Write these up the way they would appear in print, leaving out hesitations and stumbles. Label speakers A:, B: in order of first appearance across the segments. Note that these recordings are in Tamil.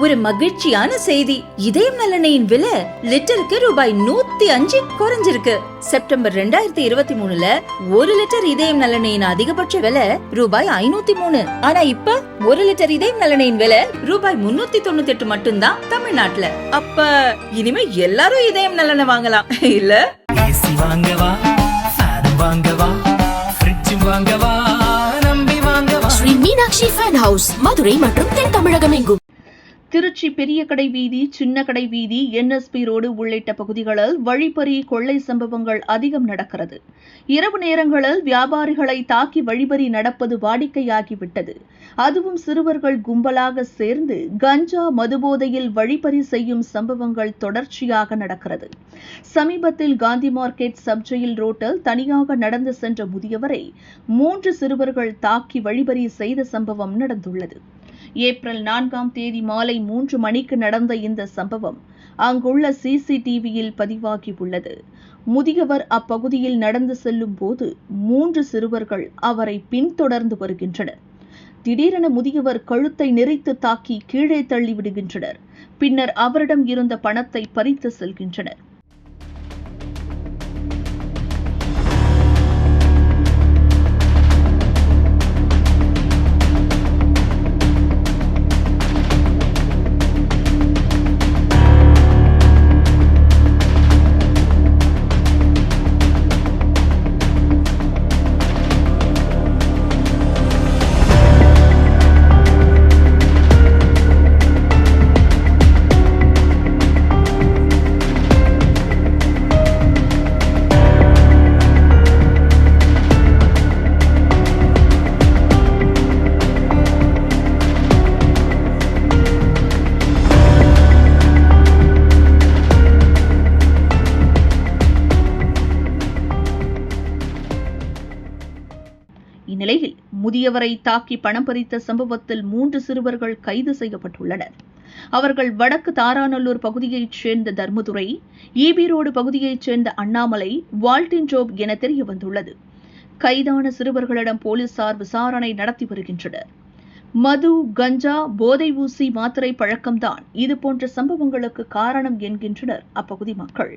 A: ஒரு மகிழ்ச்சியான செய்தி. இதயம் நல்லெண்ணெயின் விலை லிட்டருக்கு ரூபாய் 105 குறைஞ்சிருக்கு. செப்டம்பர் 2023ல 1 லிட்டர் இதயம் நல்லெண்ணெயின் அதிகபட்ச விலை ரூபாய் 503. ஆனா இப்ப 1 லிட்டர் இதயம் நல்லெண்ணெயின் விலை ரூபாய் 398 மட்டும்தான் தமிழ்நாட்டுல. அப்ப இனிமே எல்லாரும் இதயம் நல்லெண்ணெய் வாங்கலாம் இல்ல?
B: ஏசி வாங்கவா, ஃபேன் வாங்கவா, ஃப்ரிட்ஜ் வாங்கவா, நம்பி வாங்கவா.
C: ஸ்ரீ மீனாட்சி ஃபேன் ஹவுஸ், மதுரை மற்றும் தென் தமிழகம் எங்கும்.
D: திருச்சி பெரிய கடை வீதி, சின்ன கடை வீதி, NSP ரோடு உள்ளிட்ட பகுதிகளில் வழிப்பறி, கொள்ளை சம்பவங்கள் அதிகம் நடக்கிறது. இரவு நேரங்களில் வியாபாரிகளை தாக்கி வழிப்பறி நடப்பது வாடிக்கையாகிவிட்டது. அதுவும் சிறுவர்கள் கும்பலாக சேர்ந்து கஞ்சா, மதுபோதையில் வழிப்பறி செய்யும் சம்பவங்கள் தொடர்ச்சியாக நடக்கிறது. சமீபத்தில் காந்தி மார்க்கெட் சப்ஜெயில் ரோட்டில் தனியாக நடந்து சென்ற முதியவரை 3 சிறுவர்கள் தாக்கி வழிப்பறி செய்த சம்பவம் நடந்துள்ளது. ஏப்ரல் 4ஆம் தேதி மாலை 3 மணிக்கு நடந்த இந்த சம்பவம் அங்குள்ள CCTVயில் பதிவாகியுள்ளது. முதியவர் அப்பகுதியில் நடந்து செல்லும் போது 3 சிறுவர்கள் அவரை பின்தொடர்ந்து வருகின்றனர். திடீரென முதியவர் கழுத்தை நெரித்து தாக்கி கீழே தள்ளிவிடுகின்றனர். பின்னர் அவரிடம் இருந்த பணத்தை பறித்து செல்கின்றனர். இந்நிலையில் முதியவரை தாக்கி பணம் பறித்த சம்பவத்தில் 3 சிறுவர்கள் கைது செய்யப்பட்டுள்ளனர். அவர்கள் வடக்கு தாராநல்லூர் பகுதியைச் சேர்ந்த தர்மதுரை, EB ரோடு பகுதியைச் சேர்ந்த அண்ணாமலை, வால்டின் ஜோப் என தெரிய வந்துள்ளது. கைதான சிறுவர்களிடம் போலீசார் விசாரணை நடத்தி வருகின்றனர். மது, கஞ்சா, போதை ஊசி, மாத்திரை பழக்கம்தான் இதுபோன்ற சம்பவங்களுக்கு காரணம் என்கின்றனர் அப்பகுதி மக்கள்.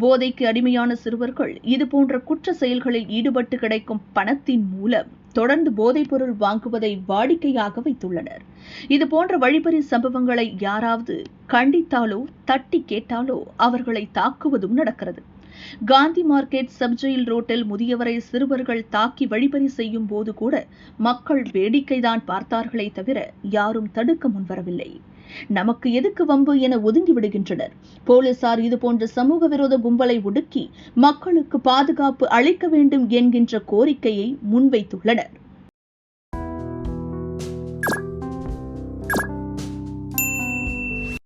D: போதைக்கு அடிமையான சிறுவர்கள் இதுபோன்ற குற்ற செயல்களில் ஈடுபட்டு கிடைக்கும் பணத்தின் மூலம் தொடர்ந்து போதைப் பொருள் வாங்குவதை வாடிக்கையாக வைத்துள்ளனர். இதுபோன்ற வழிப்பறி சம்பவங்களை யாராவது கண்டித்தாலோ தட்டி கேட்டாலோ அவர்களை தாக்குவதும் நடக்கிறது. காந்தி மார்க்கெட் சப்ஜெயில் ரோட்டில் முதியவரை சிறுவர்கள் தாக்கி வழிப்பறி செய்யும் போது கூட மக்கள் வேடிக்கைதான் பார்த்தார்களே தவிர யாரும் தடுக்க முன்வரவில்லை. நமக்கு எதுக்கு வம்பு என ஒதுங்கி விடுகின்றனர். போலீசார் இதுபோன்ற சமூக விரோத கும்பலை ஒடுக்கி மக்களுக்கு பாதுகாப்பு அளிக்க வேண்டும் என்கின்ற கோரிக்கையை முன்வைத்துள்ளனர்.